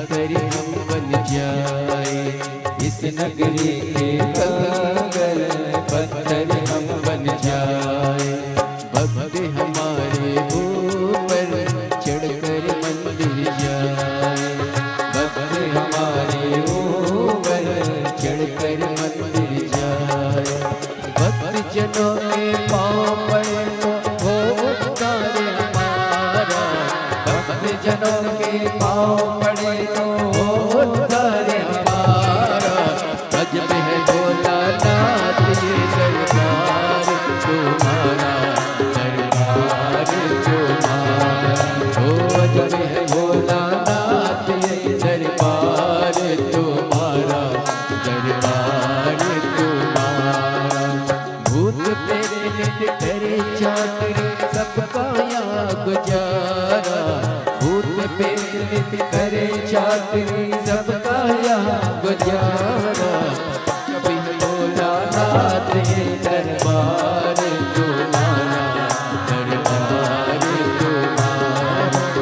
पत्थर हम बन जाए, इस नगरी के कंकर पत्थर हम बन जाए। भक्त हमारे ऊपर चढ़कर मंदिर जाए, भक्त हमारे ऊपर चढ़कर मंदिर जाए। भक्त जनों के पाँव पड़े तो हो उद्धार हमारा, भक्त जनों के पाँव पड़े तो हो उद्धार हमारा। अजब है भोलानाथ ये दरबार तुम्हारा, दरबार तुम्हारा। ओ अजब है भोलानाथ ये दरबार तुम्हारा, दरबार तुम्हारा। भूत प्रेत नित्य करे चाकरी सबका यहाँ गुजारा, भूत प्रेत नित्य करे चाकरी सबका यहाँ गुजारा। कभी भोलानाथ ये दरबार तुम्हारा, दरबार तुम्हारा।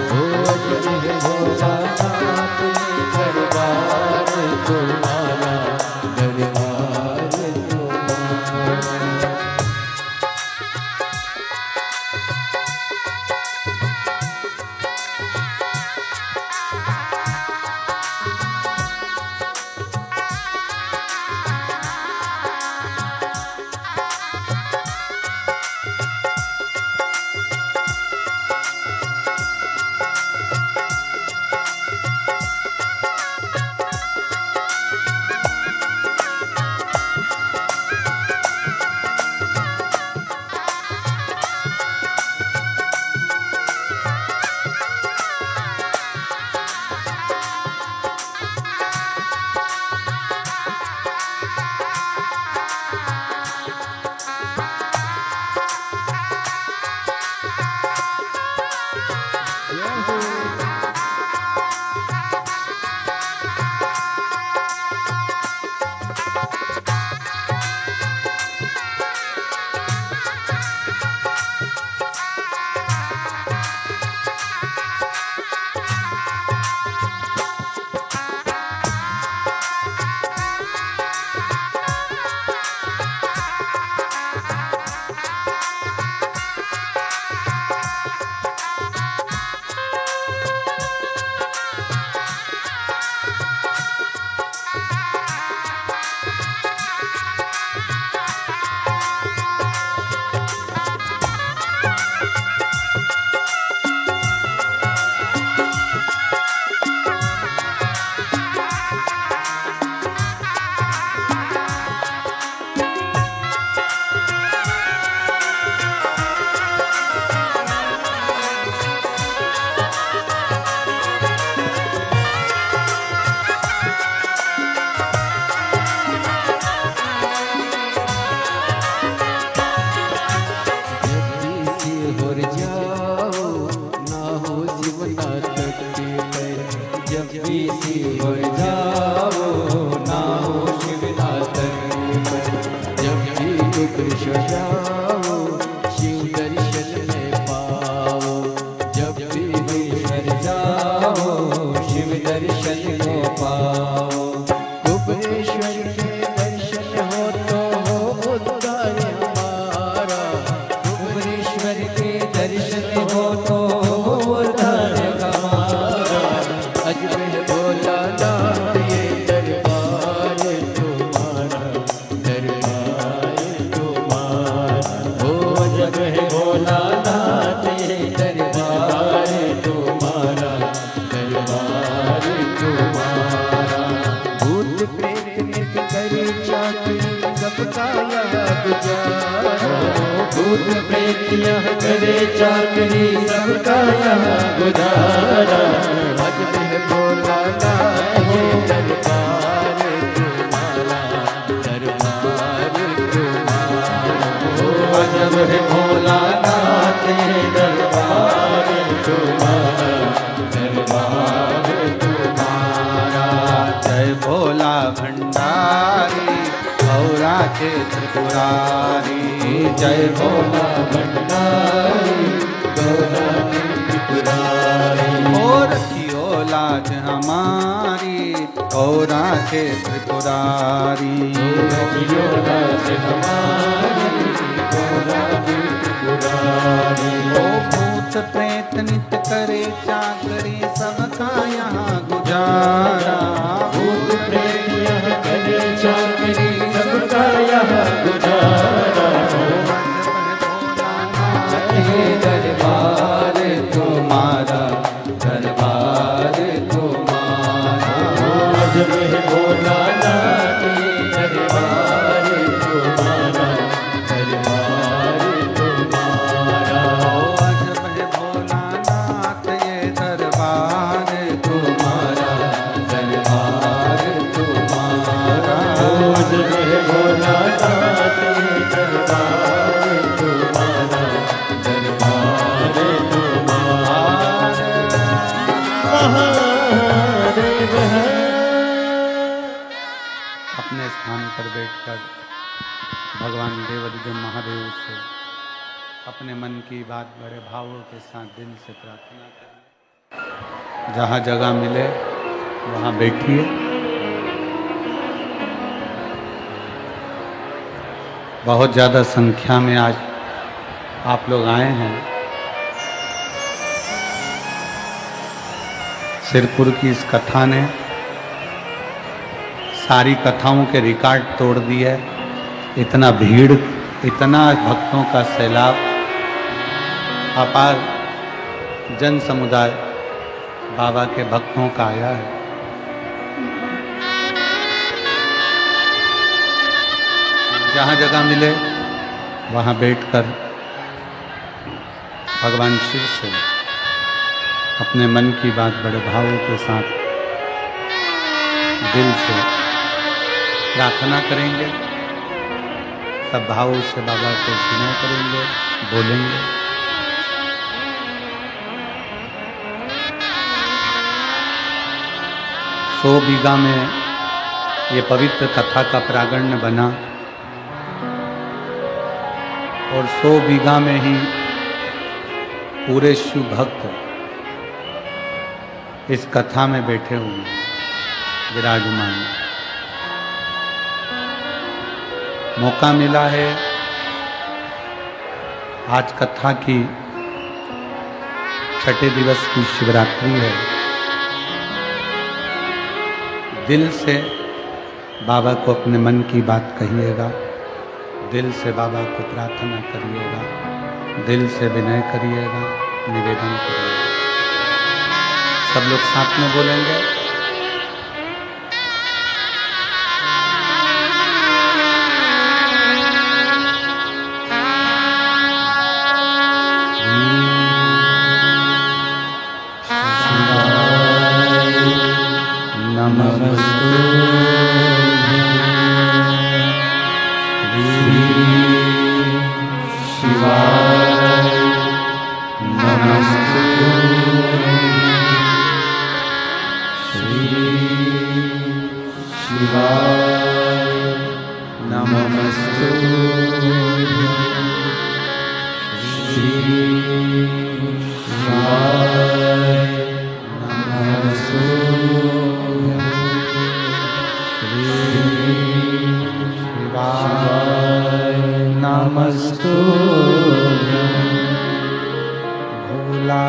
ओ अजब है भोलानाथ ये दरबार तुम्हारा, दरबार तुम्हारा। भूत प्रेत यह करे चाकरी सबका यहाँ गुजारा। अजब है भोलानाथ ये दरबार तुम्हारा, दरबार तुम्हारा। अजब है भोलानाथ ये दरबार तुम्हारा, दरबार तुम्हारा। जय भोला भंडारी औरा के त्रिपुरारी, जय भोला भंडारी गौरा के त्रिपुरारी। ओ रखियो लाज हमारी और राखे त्रिपुरारी। रखियो दास हमारी और राखे त्रिपुरारी। ओ भूत प्रेत नित करे चाकरी सबका यहाँ गुजारा। भूत प्रेत यह करे चाकरी सबका यहाँ गुजारा। हे दरबार तुम्हारा, दरबार तुम्हारा। जब है भोलानाथ दरबार तुम्हारा, दरबार तुम्हारा। जब है भोलानाथ ये दरबार तुम्हारा, दरबार तुम्हारा। जब है भोलानाथ दरबार तुम्हारा, दरबार तुम्हारा। महादेव है। अपने स्थान पर बैठकर भगवान देवाधिदेव महादेव से अपने मन की बात बड़े भावों के साथ दिल से प्रार्थना करें। जहाँ जगह मिले वहाँ बैठिए। बहुत ज़्यादा संख्या में आज आप लोग आए हैं। सिरपुर की इस कथा ने सारी कथाओं के रिकॉर्ड तोड़ दिए। इतना भीड़, इतना भक्तों का सैलाब, अपार जन समुदाय बाबा के भक्तों का आया है। जहाँ जगह मिले वहाँ बैठकर भगवान शिव से अपने मन की बात बड़े भावों के साथ दिल से प्रार्थना करेंगे। सब भावों से बाबा को विनय करेंगे, बोलेंगे। सौ बीघा में ये पवित्र कथा का प्रांगण बना और 100 बीघा में ही पूरे शिव भक्त इस कथा में बैठे हुए हैं, विराजमान। मौका मिला है, आज कथा की छठे दिवस की शिवरात्रि है। दिल से बाबा को अपने मन की बात कहिएगा, दिल से बाबा को प्रार्थना करिएगा, दिल से विनय करिएगा, निवेदन करिएगा। सब लोग साथ में बोलेंगे। नमस्तु शिवाय, नमस्तु शिवाय, नमस्तु शिवाय, नमस्तु शिवाय नमस्तु। भोला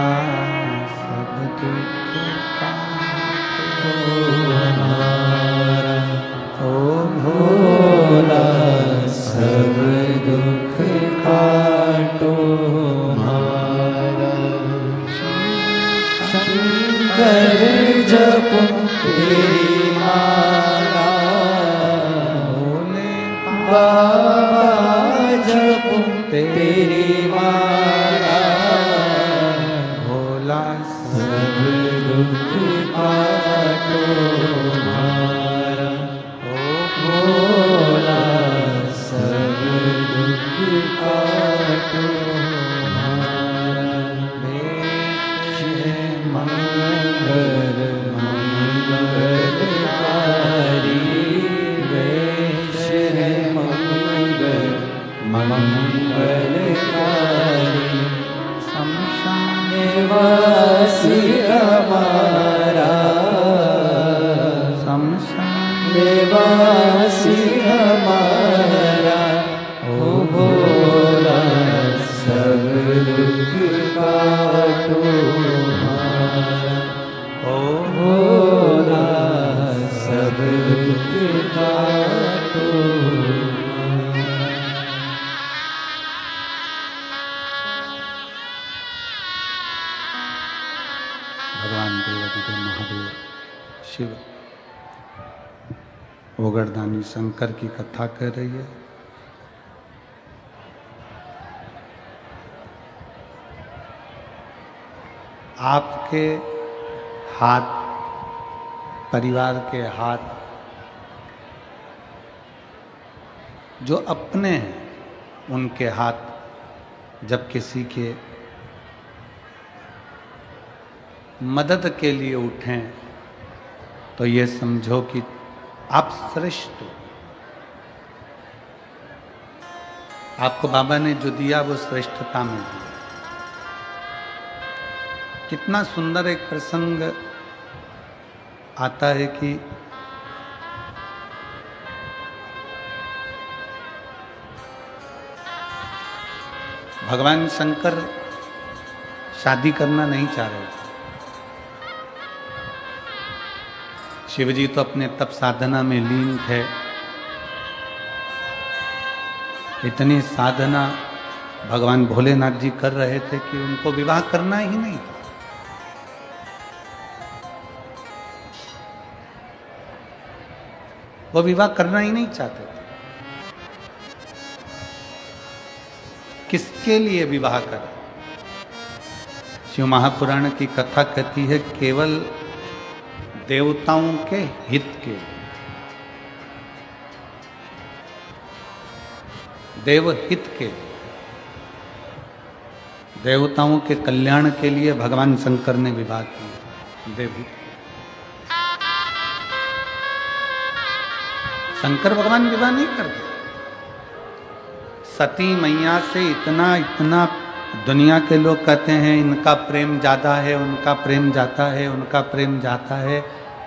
सब दुख काटो हमारा, ओ भोला सब दुख काटो हमारा। शंकर जप तेरी माला, भोले बाबा जप तेरी माला। भोला सब दुख काटो हमारा, ओ भोला सब दुख काटो हमारा। देश मंगल मंगल ओगरदानी शंकर की कथा कर रही है। आपके हाथ, परिवार के हाथ जो अपने हैं, उनके हाथ जब किसी के मदद के लिए उठें तो ये समझो कि आप श्रेष्ठ हो। आपको बाबा ने जो दिया वो श्रेष्ठता में दिया। कितना सुंदर एक प्रसंग आता है कि भगवान शंकर शादी करना नहीं चाह रहे थे। शिवजी तो अपने तप साधना में लीन थे। इतनी साधना भगवान भोलेनाथ जी कर रहे थे कि उनको विवाह करना ही नहीं था। वो विवाह करना ही नहीं चाहते थे। किसके लिए विवाह करें? शिव महापुराण की कथा कहती है केवल देवताओं के हित के, देवहित के, देवताओं के कल्याण के लिए भगवान शंकर ने विवाह किया। देवहित के शंकर भगवान विवाह नहीं करते। सती मैया से इतना दुनिया के लोग कहते हैं इनका प्रेम जाता है, उनका प्रेम जाता है, उनका प्रेम जाता है।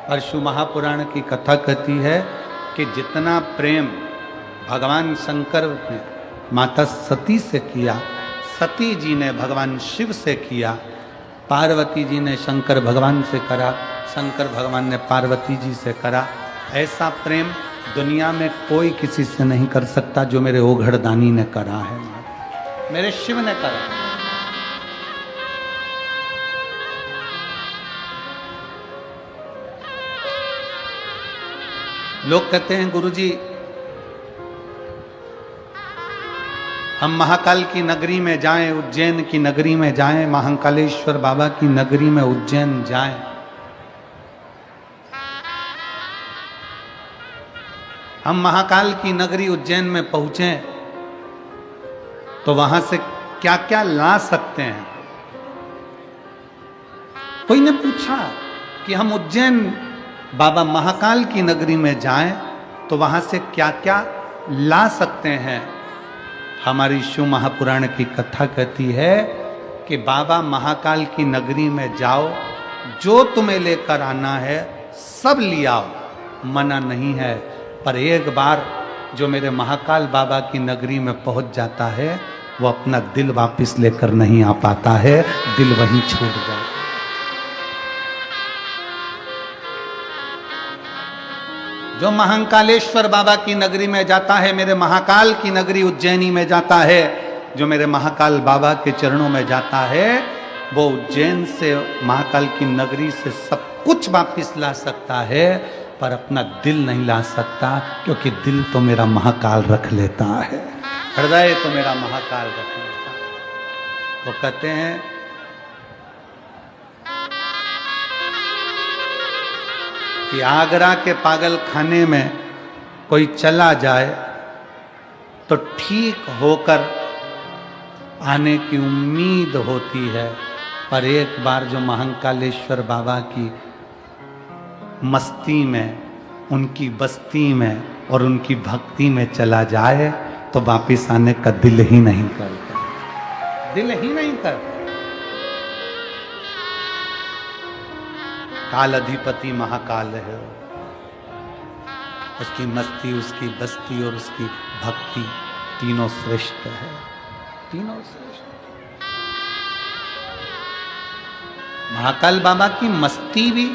और शिव महापुराण की कथा कहती है कि जितना प्रेम भगवान शंकर ने माता सती से किया, सती जी ने भगवान शिव से किया, पार्वती जी ने शंकर भगवान से करा, शंकर भगवान ने पार्वती जी से करा, ऐसा प्रेम दुनिया में कोई किसी से नहीं कर सकता जो मेरे ओघड़दानी ने करा है, मेरे शिव ने करा। लोग कहते हैं गुरुजी हम महाकाल की नगरी में जाएं, उज्जैन की नगरी में जाएं, महाकालेश्वर बाबा की नगरी में उज्जैन जाएं। हम महाकाल की नगरी उज्जैन में पहुंचे तो वहां से क्या क्या ला सकते हैं। कोई ने पूछा कि हम उज्जैन बाबा महाकाल की नगरी में जाएं तो वहां से क्या क्या ला सकते हैं। हमारी शिव महापुराण की कथा कहती है कि बाबा महाकाल की नगरी में जाओ, जो तुम्हें लेकर आना है सब ले आओ, मना नहीं है। पर एक बार जो मेरे महाकाल बाबा की नगरी में पहुंच जाता है वो अपना दिल वापस लेकर नहीं आ पाता है, दिल वहीं छूट जाता। जो महाकालेश्वर बाबा की नगरी में जाता है, मेरे महाकाल की नगरी उज्जैनी में जाता है, जो मेरे महाकाल बाबा के चरणों में जाता है, वो उज्जैन से, महाकाल की नगरी से सब कुछ वापस ला सकता है, पर अपना दिल नहीं ला सकता, क्योंकि दिल तो मेरा महाकाल रख लेता है, हृदय तो मेरा महाकाल रख लेता है। वो कहते हैं कि आगरा के पागल खाने में कोई चला जाए तो ठीक होकर आने की उम्मीद होती है, पर एक बार जो महाकालेश्वर बाबा की मस्ती में, उनकी बस्ती में और उनकी भक्ति में चला जाए तो वापिस आने का दिल ही नहीं करता, दिल ही नहीं करता। काल अधिपति महाकाल है, उसकी मस्ती, उसकी बस्ती और उसकी भक्ति तीनों श्रेष्ठ है, तीनों श्रेष्ठ। महाकाल बाबा की मस्ती भी,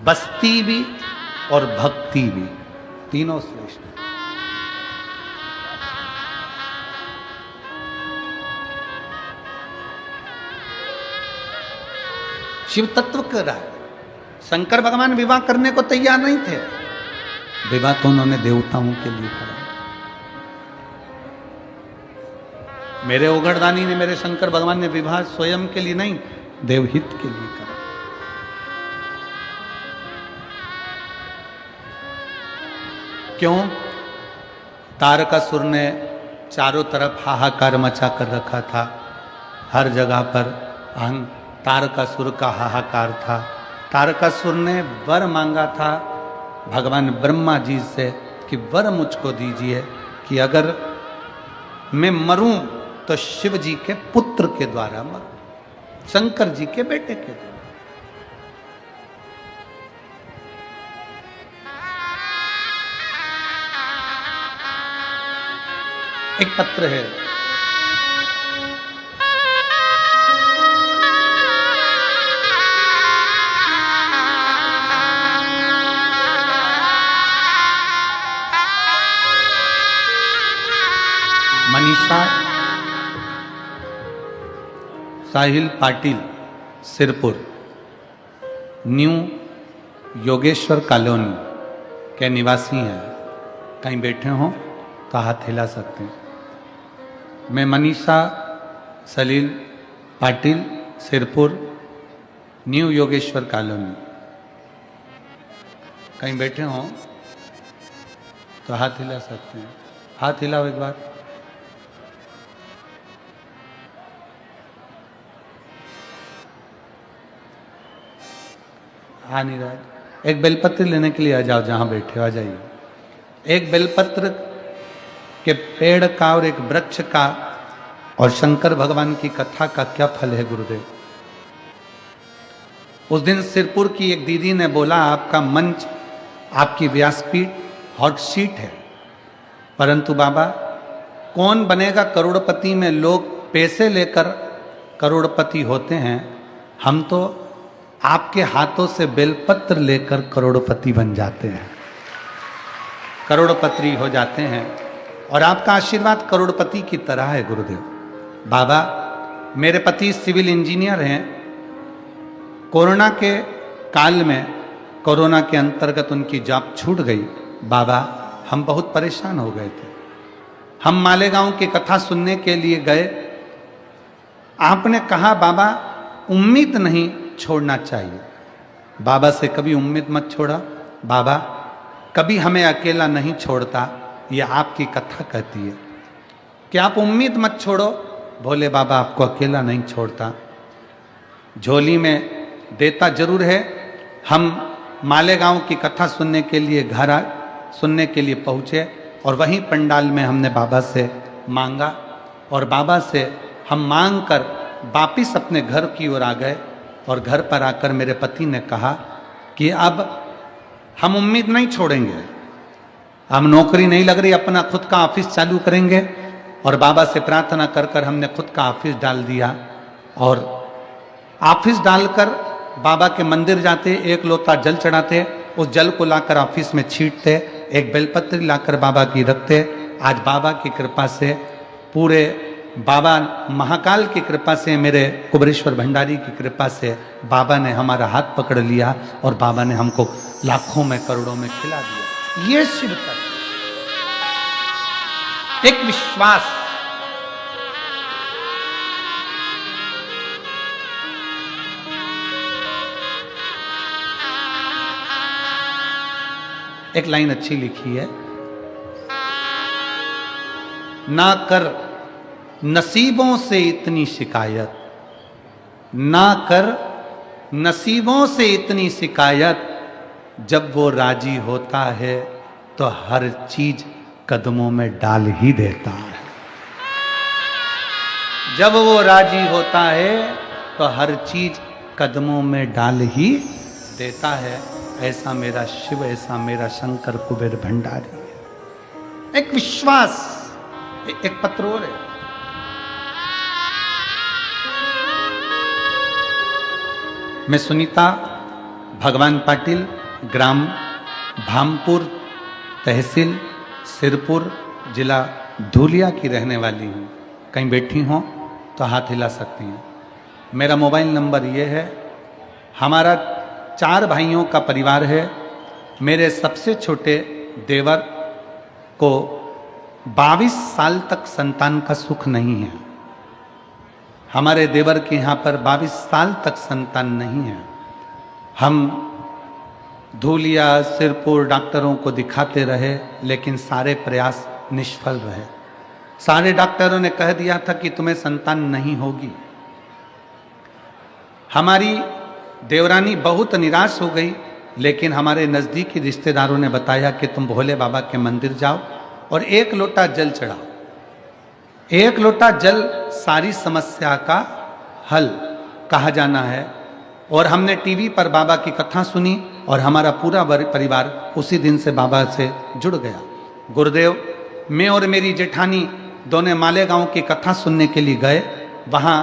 बस्ती भी और भक्ति भी, तीनों श्रेष्ठ। शिव तत्व कह रहा है, शंकर भगवान विवाह करने को तैयार नहीं थे, विवाह तो उन्होंने देवताओं के लिए करा। मेरे ओघड़दानी ने, मेरे शंकर भगवान ने विवाह स्वयं के लिए नहीं, देवहित के लिए करा। क्यों? तारकासुर ने चारों तरफ हाहाकार मचा कर रखा था, हर जगह पर तारकासुर का हाहाकार था। तारकासुर ने वर मांगा था भगवान ब्रह्मा जी से कि वर मुझको दीजिए कि अगर मैं मरूं तो शिव जी के पुत्र के द्वारा मरूं, शंकर जी के बेटे के द्वारा। एक पत्र है, मनीषा साहिल पाटिल, सिरपुर, न्यू योगेश्वर कॉलोनी के निवासी हैं। कहीं बैठे हों तो हाथ हिला सकते हैं। मैं मनीषा सलील पाटिल, सिरपुर, न्यू योगेश्वर कॉलोनी। कहीं बैठे हों तो हाथ हिला सकते हैं। हाथ हिलाओ एक बार। आ नहीं रहा है। एक बेलपत्र लेने के लिए आ जाओ, जहां बैठे हो आ जाइए। एक बेलपत्र के पेड़ का और एक वृक्ष का और शंकर भगवान की कथा का क्या फल है गुरुदेव? उस दिन सिरपुर की एक दीदी ने बोला, आपका मंच, आपकी व्यासपीठ हॉट सीट है, परंतु बाबा कौन बनेगा करोड़पति में? लोग पैसे लेकर करोड़पति होते हैं, हम तो आपके हाथों से बेलपत्र लेकर करोड़पति बन जाते हैं, करोड़पति हो जाते हैं। और आपका आशीर्वाद करोड़पति की तरह है गुरुदेव। बाबा, मेरे पति सिविल इंजीनियर हैं। कोरोना के काल में, कोरोना के अंतर्गत उनकी जॉब छूट गई। बाबा, हम बहुत परेशान हो गए थे। हम मालेगांव की कथा सुनने के लिए गए। आपने कहा, बाबा उम्मीद नहीं छोड़ना चाहिए। बाबा से कभी उम्मीद मत छोड़ा। बाबा कभी हमें अकेला नहीं छोड़ता, ये आपकी कथा कहती है कि आप उम्मीद मत छोड़ो। भोले बाबा आपको अकेला नहीं छोड़ता, झोली में देता जरूर है। हम मालेगांव की कथा सुनने के लिए सुनने के लिए पहुँचे और वहीं पंडाल में हमने बाबा से मांगा और बाबा से हम मांग कर वापिस अपने घर की ओर आ गए। और घर पर आकर मेरे पति ने कहा कि अब हम उम्मीद नहीं छोड़ेंगे, हम नौकरी नहीं लग रही, अपना खुद का ऑफिस चालू करेंगे। और बाबा से प्रार्थना कर कर हमने खुद का ऑफिस डाल दिया। और ऑफिस डालकर बाबा के मंदिर जाते, एक लोटा जल चढ़ाते, उस जल को लाकर ऑफिस में छींटते, एक बेलपत्र लाकर बाबा की रखते। आज बाबा की कृपा से, पूरे बाबा महाकाल की कृपा से, मेरे कुबरेश्वर भंडारी की कृपा से बाबा ने हमारा हाथ पकड़ लिया और बाबा ने हमको लाखों में करोड़ों में खिला दिया। ये शिव तत्व, एक विश्वास। एक लाइन अच्छी लिखी है, ना कर नसीबों से इतनी शिकायत, ना कर नसीबों से इतनी शिकायत, जब वो राजी होता है तो हर चीज कदमों में डाल ही देता है। जब वो राजी होता है तो हर चीज कदमों में डाल ही देता है। ऐसा मेरा शिव, ऐसा मेरा शंकर कुबेर भंडारी है। एक विश्वास। एक पत्र और है, मैं सुनीता भगवान पाटिल, ग्राम भामपुर, तहसील सिरपुर, जिला धूलिया की रहने वाली हूँ। कहीं बैठी हों तो हाथ हिला सकती हैं। मेरा मोबाइल नंबर ये है। हमारा 4 भाइयों का परिवार है। मेरे सबसे छोटे देवर को 22 साल तक संतान का सुख नहीं है। हमारे देवर के यहाँ पर 22 साल तक संतान नहीं है। हम धूलिया सिरपुर डॉक्टरों को दिखाते रहे, लेकिन सारे प्रयास निष्फल रहे। सारे डॉक्टरों ने कह दिया था कि तुम्हें संतान नहीं होगी। हमारी देवरानी बहुत निराश हो गई, लेकिन हमारे नज़दीकी रिश्तेदारों ने बताया कि तुम भोले बाबा के मंदिर जाओ और 1 लोटा जल चढ़ाओ। 1 लोटा जल सारी समस्या का हल कहा जाना है। और हमने टीवी पर बाबा की कथा सुनी और हमारा पूरा परिवार उसी दिन से बाबा से जुड़ गया। गुरुदेव, मैं और मेरी जेठानी दोनों मालेगांव की कथा सुनने के लिए गए। वहाँ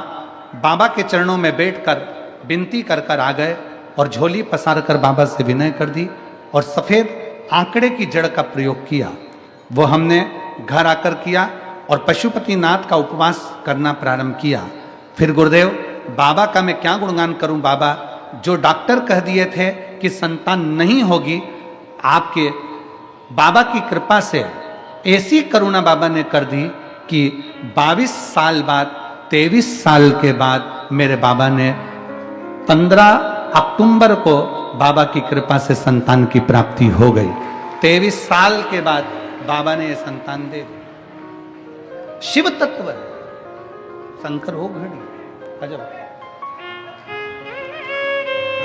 बाबा के चरणों में बैठकर विनती कर कर आ गए और झोली पसार कर बाबा से विनय कर दी और सफ़ेद आंकड़े की जड़ का प्रयोग किया। वो हमने घर आकर किया और पशुपतिनाथ का उपवास करना प्रारंभ किया। फिर गुरुदेव, बाबा का मैं क्या गुणगान करूं। बाबा, जो डॉक्टर कह दिए थे कि संतान नहीं होगी, आपके बाबा की कृपा से ऐसी करुणा बाबा ने कर दी कि 22 साल बाद 23 साल के बाद मेरे बाबा ने 15 अक्टूबर को बाबा की कृपा से संतान की प्राप्ति हो गई। 23 साल के बाद बाबा ने ये संतान दे दी। शिव तत्व है, शंकर हो घड़ी अजब।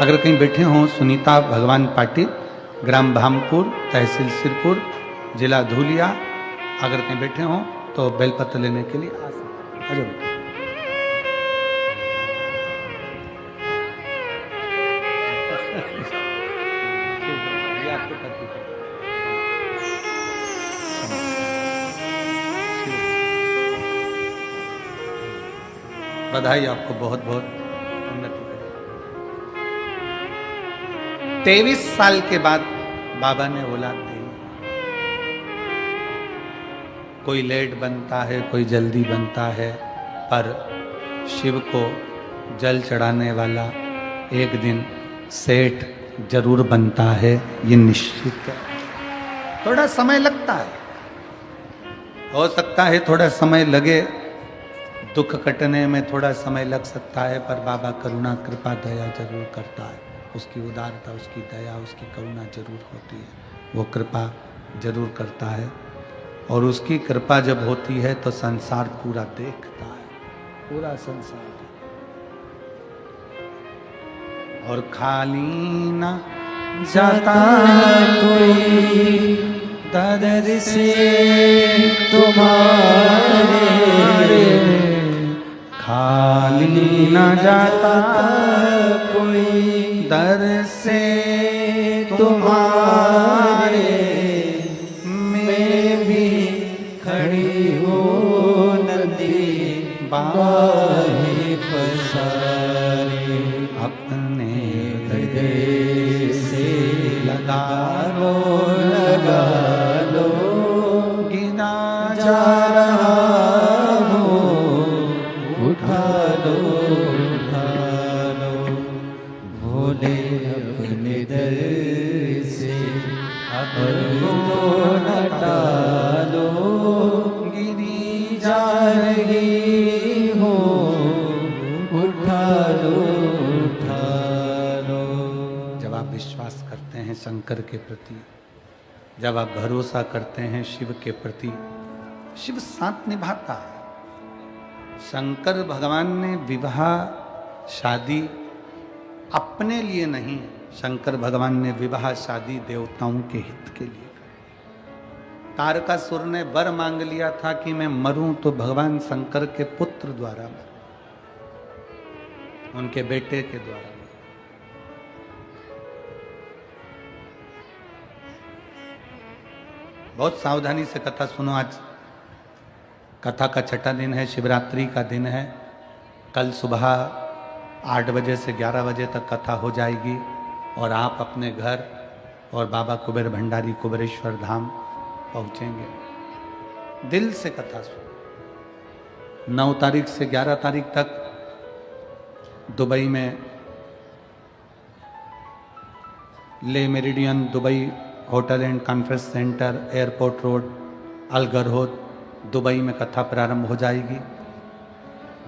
अगर कहीं बैठे हों सुनीता भगवान पाटिल, ग्राम भामपुर, तहसील सिरपुर, जिला धूलिया, अगर कहीं बैठे हों तो बेलपत्र लेने के लिए आ सकते। अजब बधाई आपको, बहुत बहुत उन्नति करें। 23 साल के बाद बाबा ने औलाद दी। कोई लेट बनता है, कोई जल्दी बनता है, पर शिव को जल चढ़ाने वाला एक दिन सेठ जरूर बनता है, ये निश्चित है। थोड़ा समय लगता है, हो सकता है थोड़ा समय लगे, दुख कटने में थोड़ा समय लग सकता है, पर बाबा करुणा कृपा दया जरूर करता है। उसकी उदारता, उसकी दया, उसकी करुणा जरूर होती है। वो कृपा जरूर करता है और उसकी कृपा जब होती है तो संसार पूरा देखता है, पूरा संसार। और खाली ना जाता कोई दर से तुम्हारे, खाली न जाता कोई दर से तुम्हारे, मैं भी खड़ी हूँ नदी बाहे पसारे, अपने हृदय से लगा लो, लगा लो, गिना जा रहा उठा लो, भोले अपने दर से अपनो न टालो, गिरी जा रही हो, उठा लो, उठा लो। जब आप विश्वास करते हैं शंकर के प्रति, जब आप भरोसा करते हैं शिव के प्रति, शिव साथ निभाता है। शंकर भगवान ने विवाह शादी अपने लिए नहीं, शंकर भगवान ने विवाह शादी देवताओं के हित के लिए। तारकासुर ने वर मांग लिया था कि मैं मरूं तो भगवान शंकर के पुत्र द्वारा मरूं, उनके बेटे के द्वारा। बहुत सावधानी से कथा सुनो। आज कथा का छठा दिन है, शिवरात्रि का दिन है। कल सुबह 8 बजे से 11 बजे तक कथा हो जाएगी और आप अपने घर और बाबा कुबेर भंडारी कुबेरेश्वर धाम पहुंचेंगे। दिल से कथा सुनो। 9 तारीख से 11 तारीख तक दुबई में Le Meridien, Dubai hotel and conference centre, airport road, Al Garhoud, Dubai में कथा प्रारंभ हो जाएगी।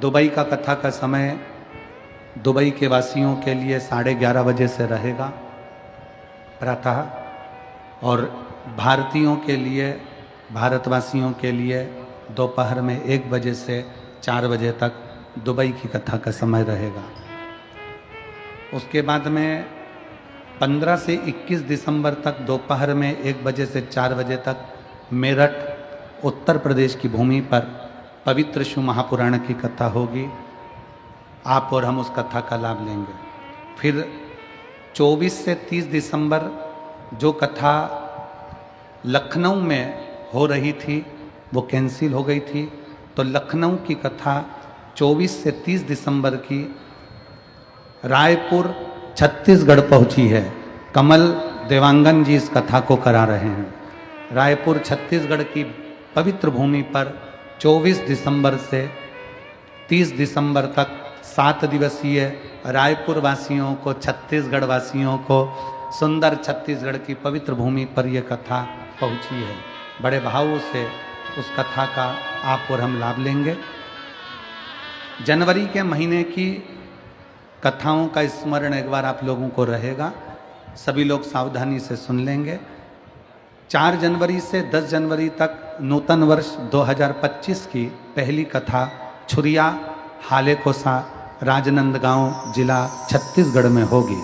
दुबई का कथा का समय दुबई के वासियों के लिए 11:30 बजे से रहेगा प्रातः, और भारतीयों के लिए, भारतवासियों के लिए दोपहर में 1 बजे से 4 बजे तक दुबई की कथा का समय रहेगा। उसके बाद में 15 से 21 दिसंबर तक दोपहर में 1 बजे से 4 बजे तक मेरठ उत्तर प्रदेश की भूमि पर पवित्र शिव महापुराण की कथा होगी। आप और हम उस कथा का लाभ लेंगे। फिर 24 से 30 दिसंबर जो कथा लखनऊ में हो रही थी वो कैंसिल हो गई थी, तो लखनऊ की कथा 24 से 30 दिसंबर की रायपुर छत्तीसगढ़ पहुंची है। कमल देवांगन जी इस कथा को करा रहे हैं। रायपुर छत्तीसगढ़ की पवित्र भूमि पर 24 दिसंबर से 30 दिसंबर तक 7 दिवसीय रायपुर वासियों को, छत्तीसगढ़ वासियों को सुंदर छत्तीसगढ़ की पवित्र भूमि पर यह कथा पहुंची है। बड़े भावों से उस कथा का आप और हम लाभ लेंगे। जनवरी के महीने की कथाओं का स्मरण एक बार आप लोगों को रहेगा, सभी लोग सावधानी से सुन लेंगे। 4 जनवरी से 10 जनवरी तक नूतन वर्ष 2025 की पहली कथा छुरिया हालेकोसा राजनंदगांव जिला छत्तीसगढ़ में होगी।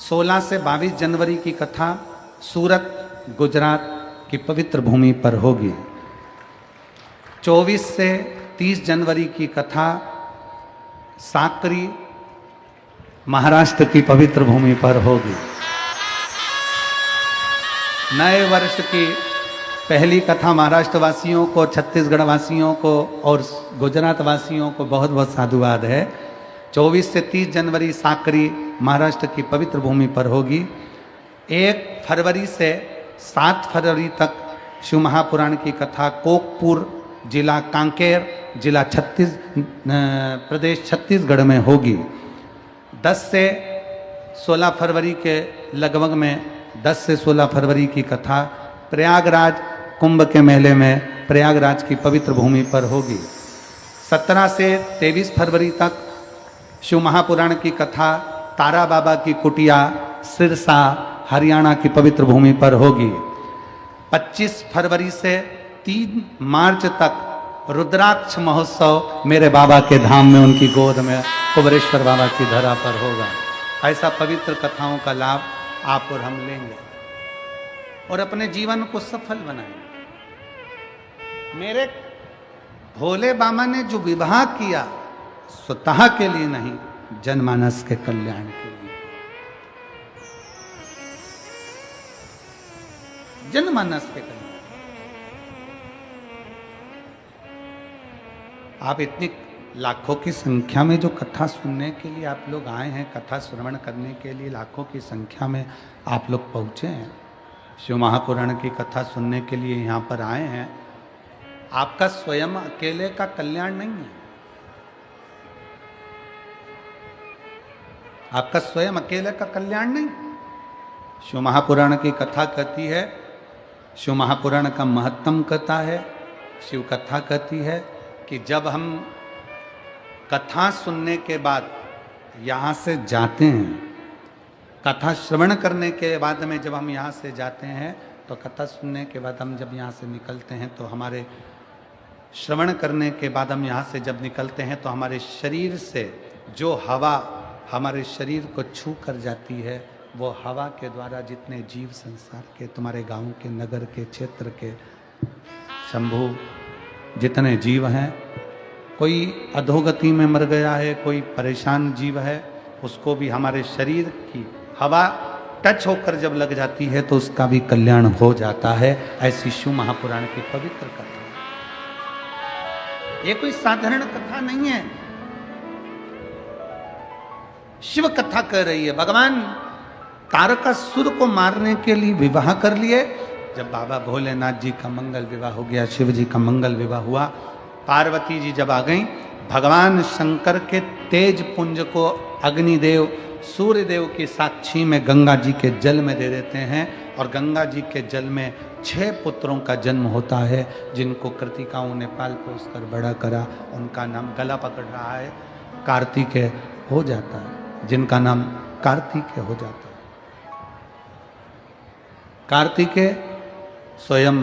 16 से 22 जनवरी की कथा सूरत गुजरात की पवित्र भूमि पर होगी। 24 से 30 जनवरी की कथा साकरी महाराष्ट्र की पवित्र भूमि पर होगी। नए वर्ष की पहली कथा महाराष्ट्र वासियों को, छत्तीसगढ़ वासियों को और गुजरात वासियों को बहुत बहुत साधुवाद है। 24 से 30 जनवरी साकरी महाराष्ट्र की पवित्र भूमि पर होगी। 1 फरवरी से 7 फरवरी तक शिव महापुराण की कथा कोकपुर जिला कांकेर जिला प्रदेश छत्तीसगढ़ में होगी। 10 से 16 फरवरी के लगभग में 10 से 16 फरवरी की कथा प्रयागराज कुंभ के मेले में प्रयागराज की पवित्र भूमि पर होगी। 17 से 23 फरवरी तक शिव महापुराण की कथा तारा बाबा की कुटिया सिरसा हरियाणा की पवित्र भूमि पर होगी। 25 फरवरी से 3 मार्च तक रुद्राक्ष महोत्सव मेरे बाबा के धाम में उनकी गोद में कुबरेश्वर बाबा की धरा पर होगा। ऐसा पवित्र कथाओं का लाभ आप और हम लेंगे और अपने जीवन को सफल बनाएंगे। मेरे भोले बाबा ने जो विवाह किया स्वतः के लिए नहीं, जनमानस के कल्याण के लिए, जनमानस के कल्याण। आप इतनी लाखों की संख्या में जो कथा सुनने के लिए आप लोग आए हैं, कथा श्रवण करने के लिए लाखों की संख्या में आप लोग पहुंचे हैं, शिव महापुराण की कथा सुनने के लिए यहाँ पर आए हैं। आपका स्वयं अकेले का कल्याण नहीं है, आपका स्वयं अकेले का कल्याण नहीं। शिव महापुराण की कथा कहती है, शिव महापुराण का महत्तम कथा है, शिव कथा कहती है कि जब हम कथा सुनने के बाद यहाँ से जाते हैं, कथा श्रवण करने के बाद में जब हम यहाँ से जाते हैं, तो कथा सुनने के बाद हम जब यहाँ से निकलते हैं तो हमारे श्रवण करने के बाद हम यहाँ से जब निकलते हैं तो हमारे शरीर से जो हवा हमारे शरीर को छू कर जाती है, वो हवा के द्वारा जितने जीव संसार के, तुम्हारे गांव के, नगर के, क्षेत्र के, शंभु जितने जीव हैं, कोई अधोगति में मर गया है, कोई परेशान जीव है, उसको भी हमारे शरीर की हवा टच होकर जब लग जाती है तो उसका भी कल्याण हो जाता है। ऐसी शिव महापुराण की पवित्र कथा, ये कोई साधारण कथा नहीं है, शिव कथा कह रही है। भगवान तारकासुर को मारने के लिए विवाह कर लिए। जब बाबा भोलेनाथ जी का मंगल विवाह हो गया, शिव जी का मंगल विवाह हुआ, पार्वती जी जब आ गई, भगवान शंकर के तेज पुंज को अग्निदेव सूर्यदेव की साक्षी में गंगा जी के जल में दे देते हैं और गंगा जी के जल में 6 पुत्रों का जन्म होता है, जिनको कृतिकाओं ने पाल पोस कर बड़ा करा। उनका नाम गला पकड़ रहा है, कार्तिकेय हो जाता है, जिनका नाम कार्तिकेय हो जाता है। कार्तिकेय स्वयं